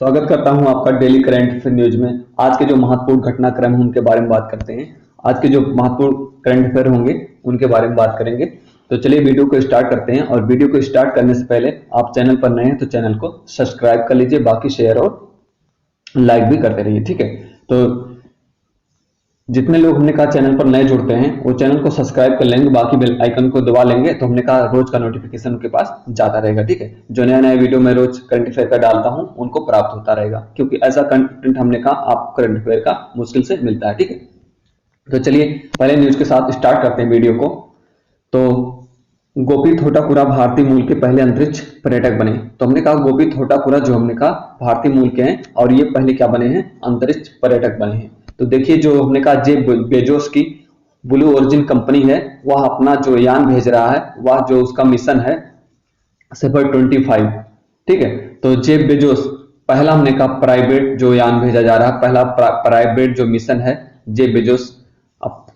स्वागत करता हूं आपका डेली करंट अफेयर न्यूज में। आज के जो महत्वपूर्ण घटनाक्रम हैं उनके बारे में बात करते हैं। आज के जो महत्वपूर्ण करंट अफेयर होंगे उनके बारे में बात करेंगे। तो चलिए वीडियो को स्टार्ट करते हैं। और वीडियो को स्टार्ट करने से पहले आप चैनल पर नए हैं तो चैनल को सब्सक्राइब कर लीजिए, बाकी शेयर और लाइक भी करते रहिए, ठीक है। तो जितने लोग हमने कहा चैनल पर नए जुड़ते हैं वो चैनल को सब्सक्राइब कर लेंगे, बाकी बेल आइकन को दबा लेंगे तो हमने कहा रोज का नोटिफिकेशन उनके पास जाता रहेगा, ठीक है। जो नया नया वीडियो मैं रोज करंट अफेयर का डालता हूं उनको प्राप्त होता रहेगा, क्योंकि ऐसा कंटेंट हमने कहा आपको करंट अफेयर का मुश्किल से मिलता है, ठीक है। तो चलिए पहले न्यूज के साथ स्टार्ट करते हैं वीडियो को। तो गोपी थोटापुरा भारतीय मूल के पहले अंतरिक्ष पर्यटक बने। तो हमने कहा गोपी थोटापुरा जो हमने कहा भारतीय मूल के हैं और ये पहले क्या बने हैं, अंतरिक्ष पर्यटक बने हैं। तो देखिए जो हमने कहा जेफ बेजोस की ब्लू ओरिजिन कंपनी है वह अपना जो यान भेज रहा है, वह जो उसका मिशन है सेफर 25, ठीक है। तो जेफ बेजोस पहला हमने कहा प्राइवेट जो यान भेजा जा रहा है, पहला प्राइवेट जो मिशन है जेफ बेजोस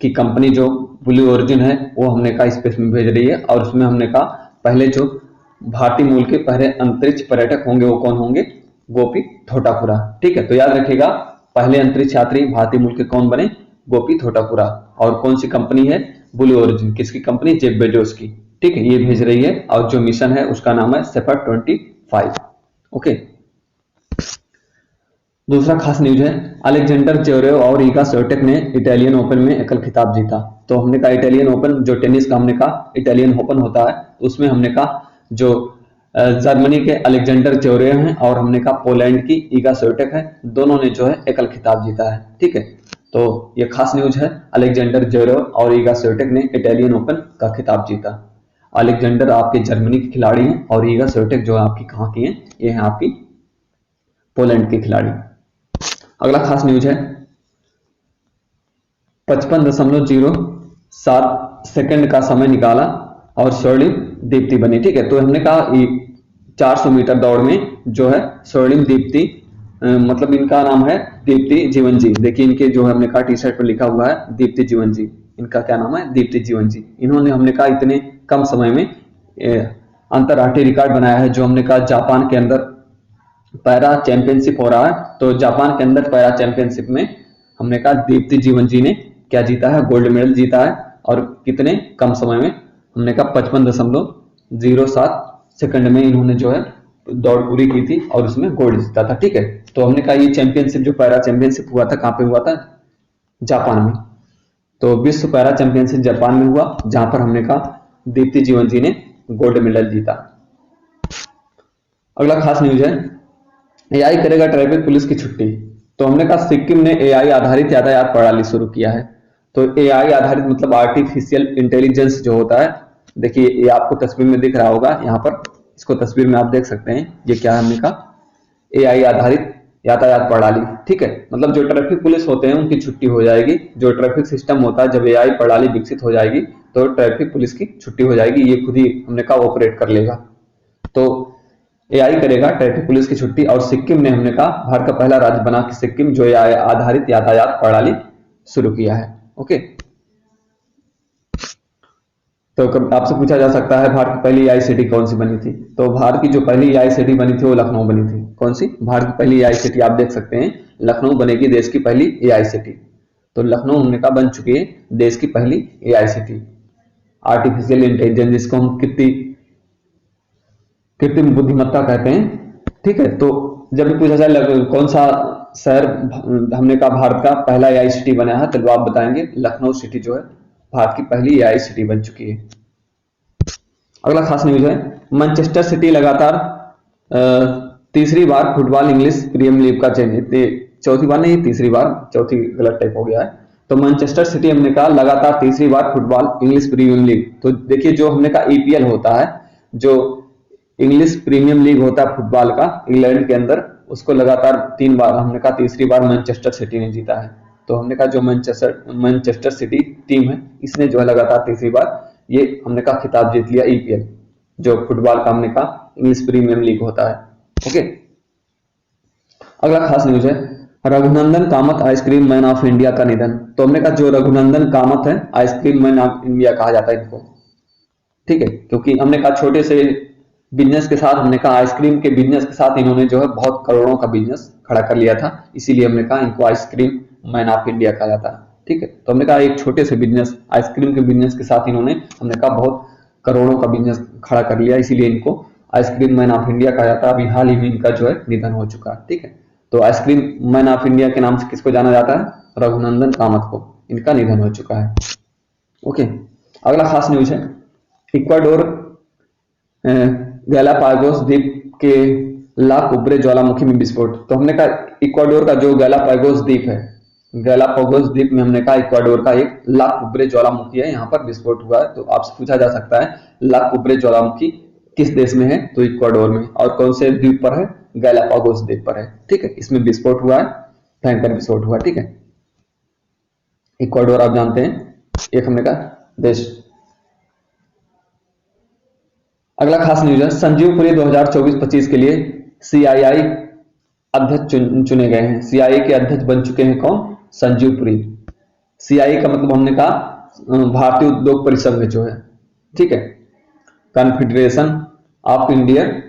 की कंपनी जो ब्लू ओरिजिन है वो हमने कहा स्पेस में भेज रही है। और उसमें हमने कहा पहले जो भारतीय मूल के पहले अंतरिक्ष पर्यटक होंगे वो कौन होंगे, गोपी थोटापुरा, ठीक है। तो याद रखिएगा पहले अंतरिक्ष यात्री भारतीय मूल के कौन बने, गोपी थोटापुरा। और कौन सी कंपनी है, ब्लू ओरिजिन, किसकी कंपनी, जेफ बेजोस की, ठीक है, ये भेज रही है। और जो मिशन है उसका नाम है सेफर 25, ओके। दूसरा खास न्यूज है अलेक्जेंडर ज्वेरेव और ईगा स्विएटेक ने इटालियन ओपन में एकल खिताब जीता। तो हमने कहा इटालियन ओपन जो टेनिस का हमने कहा इटालियन ओपन होता है, उसमें हमने कहा जो जर्मनी के अलेक्जेंडर ज्वेरेव हैं और हमने कहा पोलैंड की ईगा स्विएटेक है, दोनों ने जो है एकल खिताब जीता है, ठीक है। तो ये खास न्यूज है, अलेक्जेंडर ज्वेरेव और ईगा स्विएटेक ने इटालियन ओपन का खिताब जीता। अलेक्जेंडर आपके जर्मनी के खिलाड़ी हैं और ईगा स्विएटेक जो आपकी कहाँ की हैं, ये है आपकी पोलैंड के खिलाड़ी। अगला खास न्यूज है 55.07 सेकंड का समय निकाला और स्वर्णिम दीप्ति बनी, ठीक है। तो हमने कहा 400 मीटर दौड़ में जो है स्वर्णिम दीप्ति, मतलब इनका नाम है दीप्ति जीवन जी। देखिए इनके जो है हमने कहा टी शर्ट पर लिखा हुआ है दीप्ति जीवन जी, इनका क्या नाम है, दीप्ति जीवन जी। इन्होंने हमने कहा इतने कम समय में अंतरराष्ट्रीय रिकॉर्ड बनाया है। जो हमने कहा जापान के अंदर पैरा चैंपियनशिप हो रहा है, तो जापान के अंदर पैरा चैंपियनशिप में हमने कहा दीप्ति जीवन जी ने क्या जीता है, गोल्ड मेडल जीता है। और कितने कम समय में, हमने कहा 55.07 सेकंड में इन्होंने जो है दौड़ पूरी की थी और उसमें गोल्ड जीता था, ठीक है। तो हमने कहा ये चैंपियनशिप जो पैरा चैंपियनशिप हुआ था कहाँ पे हुआ था, जापान में। तो विश्व पैरा चैंपियनशिप जापान में हुआ, जहां पर हमने कहा दीप्ति जीवन जी ने गोल्ड मेडल जीता। अगला खास न्यूज है एआई करेगा ट्रैफिक पुलिस की छुट्टी। तो हमने कहा सिक्किम ने एआई आधारित यातायात प्रणाली शुरू किया है। तो एआई आधारित मतलब आर्टिफिशियल इंटेलिजेंस जो होता है, देखिए ये आपको तस्वीर में दिख रहा होगा, यहाँ पर इसको तस्वीर में आप देख सकते हैं, ये क्या है, हमने कहा एआई आधारित यातायात प्रणाली, ठीक है। मतलब जो ट्रैफिक पुलिस होते हैं उनकी छुट्टी हो जाएगी। जो ट्रैफिक सिस्टम होता है जब एआई प्रणाली विकसित हो जाएगी तो ट्रैफिक पुलिस की छुट्टी हो जाएगी, ये खुद ही हमने कहा ऑपरेट कर लेगा। तो एआई करेगा ट्रैफिक पुलिस की छुट्टी। और सिक्किम ने हमने कहा भारत का पहला राज्य बना कि सिक्किम जो एआई आधारित यातायात प्रणाली शुरू किया है, ओके। तो आपसे पूछा जा सकता है भारत की पहली एआई सिटी कौन सी बनी थी। तो भारत की जो पहली एआई सिटी बनी थी वो लखनऊ बनी थी। कौन सी, भारत की पहली एआई सिटी आप देख सकते हैं, लखनऊ बनेगी देश की पहली एआई सिटी। तो लखनऊ हमने कहा बन चुकी है देश की पहली एआई सिटी। आर्टिफिशियल इंटेलिजेंस जिसको हम कृत्रिम बुद्धिमत्ता कहते हैं, ठीक है। तो जब भी पूछा जाए कौन सा शहर हमने कहा भारत का पहला एआई सिटी बना है, तो आप बताएंगे लखनऊ सिटी जो है भारत की पहली एआई सिटी बन चुकी है। अगला खास न्यूज है मैनचेस्टर सिटी लगातार तीसरी बार फुटबॉल इंग्लिश प्रीमियर लीग का चयन, चौथी बार नहीं, तीसरी बार, चौथी गलत टाइप हो गया है। तो मैनचेस्टर सिटी हमने कहा लगातार तीसरी बार फुटबॉल इंग्लिश प्रीमियर लीग। तो देखिए जो हमने कहा ईपीएल होता है, जो इंग्लिश प्रीमियर लीग होता है फुटबॉल का इंग्लैंड के अंदर, उसको लगातार 3 बार, हमने कहा तीसरी बार मैनचेस्टर सिटी ने जीता है। तो हमने कहा जो मैनचेस्टर सिटी टीम है इसने जो है लगातार तीसरी बार ये हमने कहा खिताब जीत लिया ईपीएल, जो फुटबॉल का हमने कहा इंग्लिश प्रीमियर लीग होता है, ओके। अगला खास न्यूज है Raghunandan Kamat ice cream man of India का निधन। तो हमने कहा जो रघुनंदन कामत है आइसक्रीम मैन ऑफ इंडिया कहा जाता है इनको, ठीक है, क्योंकि हमने कहा छोटे से बिजनेस के साथ, हमने कहा आइसक्रीम के बिजनेस के साथ इन्होंने जो है बहुत करोड़ों का बिजनेस खड़ा कर लिया था, इसीलिए हमने कहा इनको आइसक्रीम मैन ऑफ इंडिया कहा जाता है। ठीक है, तो हमने कहा एक छोटे से बिजनेस, आइसक्रीम के बिजनेस के साथ इन्होंने, हमने कहा बहुत करोड़ों का बिजनेस खड़ा कर लिया, इसीलिए इनको आइसक्रीम मैन ऑफ इंडिया कहा जाता है। अभी हाल ही में इनका जो है निधन हो चुका है। ठीक है, तो आइसक्रीम मैन ऑफ इंडिया के नाम से किसको जाना जाता है? रघुनंदन कामत को, इनका निधन हो चुका है। ओके, अगला खास न्यूज है, इक्वाडोर गैलापागोस द्वीप के ला कुब्रे ज्वालामुखी में विस्फोट। तो हमने कहा इक्वाडोर का जो गैलापागोस द्वीप है, गैलापागोस द्वीप में हमने कहा इक्वाडोर का एक ला कुब्रे ज्वालामुखी है, यहाँ पर विस्फोट हुआ है। तो आपसे पूछा जा सकता है ला कुब्रे ज्वालामुखी किस देश में है? तो इक्वाडोर में। और कौन से द्वीप पर है? गैलापागोस द्वीप पर है। ठीक है, इसमें विस्फोट हुआ है, भयंकर विस्फोट हुआ। ठीक है, इक्वाडोर आप जानते हैं एक हमने कहा देश। अगला खास न्यूज है, संजीव पुरी 2024-25 के लिए सीआईआई अध्यक्ष चुने गए हैं। सीआईआई के अध्यक्ष बन चुके हैं कौन? संजीव पुरी। सीआईआई का मतलब हमने कहा भारतीय उद्योग परिसंघ जो है, ठीक है, कॉन्फेडरेशन ऑफ इंडियन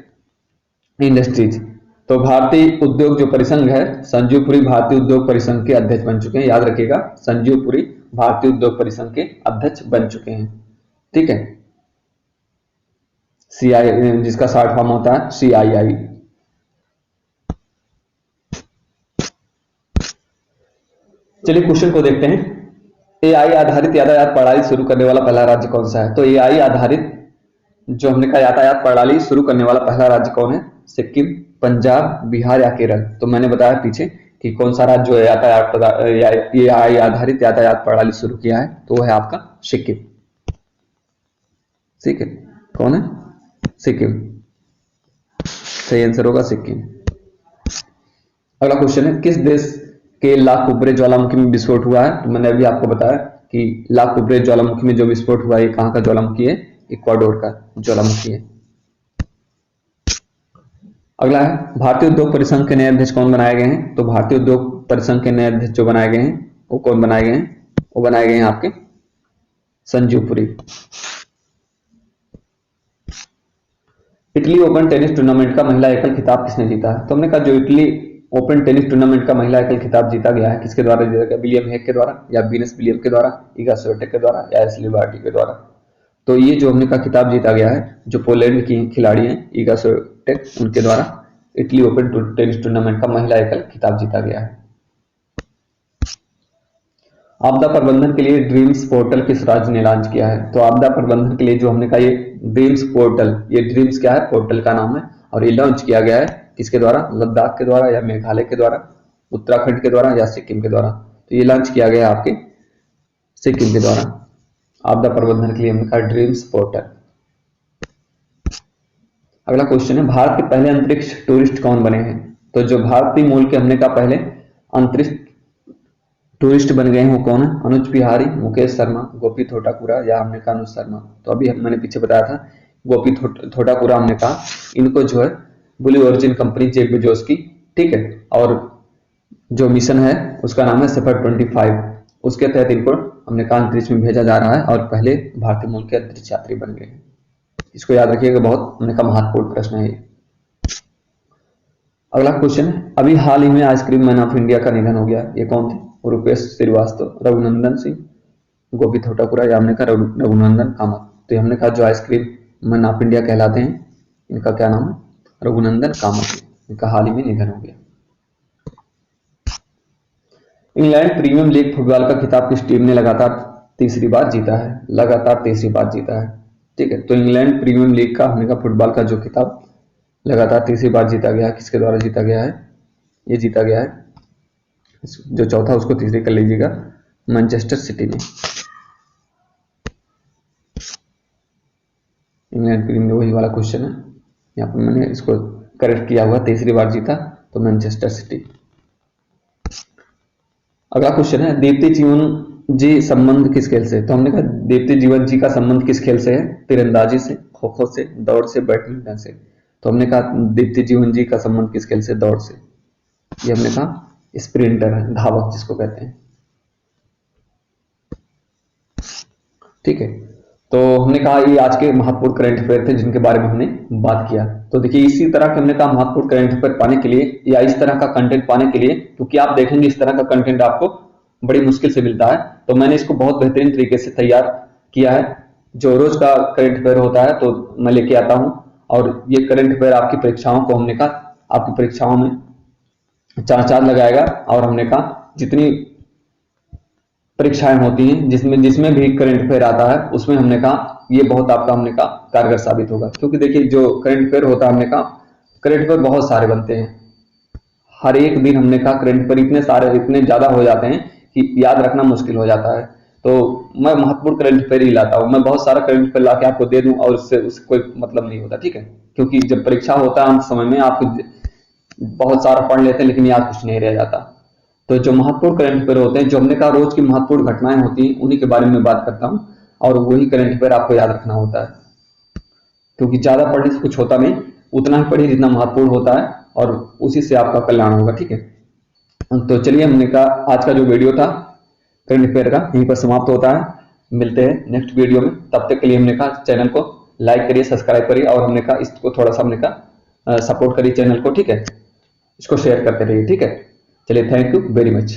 इंडस्ट्रीज। तो भारतीय उद्योग जो परिसंघ है, संजीव पुरी भारतीय उद्योग परिसंघ के अध्यक्ष बन चुके हैं। याद रखिएगा, संजीव पुरी भारतीय उद्योग परिसंघ के अध्यक्ष बन चुके हैं। ठीक है, सीआई जिसका शॉर्ट फॉर्म होता है सीआईआई। चलिए क्वेश्चन को देखते हैं, एआई आधारित यातायात प्रणाली शुरू करने वाला पहला राज्य कौन सा है? तो एआई आधारित जो हमने कहा यातायात प्रणाली शुरू करने वाला पहला राज्य कौन है? सिक्किम, पंजाब, बिहार या केरल। तो मैंने बताया पीछे कि कौन सा राज्य जो है यातायात एआई आधारित यातायात प्रणाली शुरू किया है, तो वो है आपका सिक्किम। ठीक है, कौन है? सिक्किम, सही आंसर होगा सिक्किम। अगला क्वेश्चन है, किस देश के ला कुब्रे ज्वालामुखी में विस्फोट हुआ है? तो मैंने अभी आपको बताया कि ला कुब्रे ज्वालामुखी में जो विस्फोट हुआ है, ये कहां का ज्वालामुखी है? इक्वाडोर का ज्वालामुखी है। अगला है, भारतीय उद्योग परिसंघ के नए अध्यक्ष कौन बनाए गए हैं? तो भारतीय उद्योग परिसंघ के नए अध्यक्ष जो बनाए गए हैं, वो कौन बनाए गए हैं? वो बनाए गए हैं आपके Sanjeev Puri. Italy open tennis tournament का महिला एकल खिताब किसने जीता है? तो हमने कहा जो इटली ओपन टेनिस टूर्नामेंट का महिला एकल खिताब जीता गया है, किसके द्वारा जीता गया? विलियम हेग के द्वारा, या वीनस विलियम के द्वारा, इगा स्विएटेक के द्वारा, या एशली बार्टी के द्वारा। तो ये जो हमने कहा खिताब जीता गया है, जो पोलैंड की खिलाड़ी हैं इगा स्विएटेक, उनके द्वारा इटली ओपन टेनिस टूर्नामेंट का महिला एकल खिताब जीता गया है। आपदा प्रबंधन के लिए ड्रीम्स पोर्टल किस राज्य ने लॉन्च किया है? तो आपदा प्रबंधन के लिए जो हमने कहा ये ड्रीम्स पोर्टल, ये ड्रीम्स क्या है? पोर्टल का नाम है, और ये लॉन्च किया गया है किसके द्वारा? लद्दाख के द्वारा, या मेघालय के द्वारा, उत्तराखंड के द्वारा, या सिक्किम के द्वारा। तो ये लॉन्च किया गया आपके सिक्किम के द्वारा, आपदा प्रबंधन के लिए हमने कहा ड्रीम्स पोर्टल। अगला क्वेश्चन है, भारत के पहले अंतरिक्ष टूरिस्ट कौन बने हैं? तो जो भारतीय मूल के हमने कहा पहले अंतरिक्ष टूरिस्ट बन गए हैं, वो कौन है? अनुज बिहारी, मुकेश शर्मा, गोपी थोटाकुरा, या हमने कहा अनुज शर्मा। तो अभी मैंने पीछे बताया था गोपी थोटाकुरा, हमने कहा इनको जो है blue origin company Jeff Bezos की, ठीक है, और जो मिशन है उसका नाम है सफर 25, उसके तहत इनको हमने कहा अंतरिक्ष में भेजा जा रहा है, और पहले भारतीय मूल के अंतरिक्ष यात्री बन गए हैं। इसको याद रखिएगा, बहुत हमने कहा महत्वपूर्ण प्रश्न है ये। अगला क्वेश्चन है, अभी हाल ही में आइसक्रीम मैन ऑफ इंडिया का निधन हो गया, ये कौन थे? रुपेश श्रीवास्तव, रघुनंदन सिंह, गोपी थोटाकुरा, या हमने कहा रघुनंदन कामत। तो हमने कहा जो आइसक्रीम मैन ऑफ इंडिया कहलाते हैं, इनका क्या नाम है? रघुनंदन कामत। इनका हाल ही में निधन हो गया। इंग्लैंड प्रीमियर लीग फुटबॉल का खिताब किस टीम ने लगातार तीसरी बार जीता है? लगातार तीसरी बार जीता है। ठीक है, तो इंग्लैंड प्रीमियर लीग का हमने कहा फुटबॉल का जो खिताब लगातार तीसरी बार जीता गया है, किसके द्वारा जीता गया है? ये जीता गया है, जो चौथा उसको तीसरी कर लीजिएगा, मैनचेस्टर सिटी ने। इंग्लैंड प्रीमियर, वही वाला क्वेश्चन है, यहाँ पर मैंने इसको करेक्ट किया हुआ, तीसरी बार जीता तो मैनचेस्टर सिटी। अगला क्वेश्चन है, दीप्ति जीवन जी संबंध किस खेल से? तो हमने कहा दीप्ति जीवन जी का संबंध किस खेल से है? तीरंदाजी से, खो खो से, दौड़ से, बैडमिंटन से। तो हमने कहा दीप्ति जीवन जी का संबंध किस खेल से? दौड़ से। ये हमने कहा स्प्रिंटर है, धावक जिसको कहते हैं। ठीक है, तो हमने कहा ये आज के महत्वपूर्ण करंट अफेयर थे जिनके बारे में हमने बात किया। तो देखिए इसी तरह के हमने कहा महत्वपूर्ण करंट अफेयर पाने के लिए या इस तरह का कंटेंट पाने के लिए, क्योंकि आप देखेंगे इस तरह का कंटेंट आपको बड़ी मुश्किल से मिलता है, तो मैंने इसको बहुत बेहतरीन तरीके से तैयार किया है। जो रोज का करंट अफेयर होता है तो मैं लेके आता हूँ, और ये करंट अफेयर आपकी परीक्षाओं को हमने कहा आपकी परीक्षाओं में चार लगाएगा। और हमने कहा जितनी परीक्षाएं होती हैं जिसमें भी करंट अफेयर आता है उसमें हमने कहा ये बहुत आपका हमने कहा कारगर साबित होगा। क्योंकि देखिए जो करंट अफेयर होता है हमने कहा करंट अफेयर बहुत सारे बनते हैं, हर एक दिन हमने कहा करंट अफेयर इतने सारे इतने ज्यादा हो जाते हैं कि याद रखना मुश्किल हो जाता है। तो मैं महत्वपूर्ण करंट अफेयर ही लाता हूँ, मैं बहुत सारा करंट अफेयर लाके आपको दे दूं और उससे कोई मतलब नहीं होता, ठीक है। क्योंकि जब परीक्षा होता है अंत समय में आप बहुत सारा पढ़ लेते हैं लेकिन याद कुछ नहीं रह जाता। तो जो महत्वपूर्ण करंट अफेयर होते हैं, जो हमने कहा रोज की महत्वपूर्ण घटनाएं होती हैं, उन्हीं के बारे में बात करता हूं, और वही करंट अफेयर आपको याद रखना होता है। क्योंकि ज्यादा पढ़ने से कुछ होता नहीं, उतना ही पढ़िए जितना महत्वपूर्ण होता है, और उसी से आपका कल्याण होगा, ठीक है। तो चलिए हमने कहा आज का जो वीडियो था करंट अफेयर का यहीं पर समाप्त होता है। मिलते हैं नेक्स्ट वीडियो में, तब तक के लिए हमने कहा चैनल को लाइक करिए, सब्सक्राइब करिए, और हमने कहा इसको थोड़ा सा हमने कहा सपोर्ट करिए चैनल को, ठीक है। इसको शेयर करते रहिए, ठीक है। चलिए थैंक यू वेरी मच।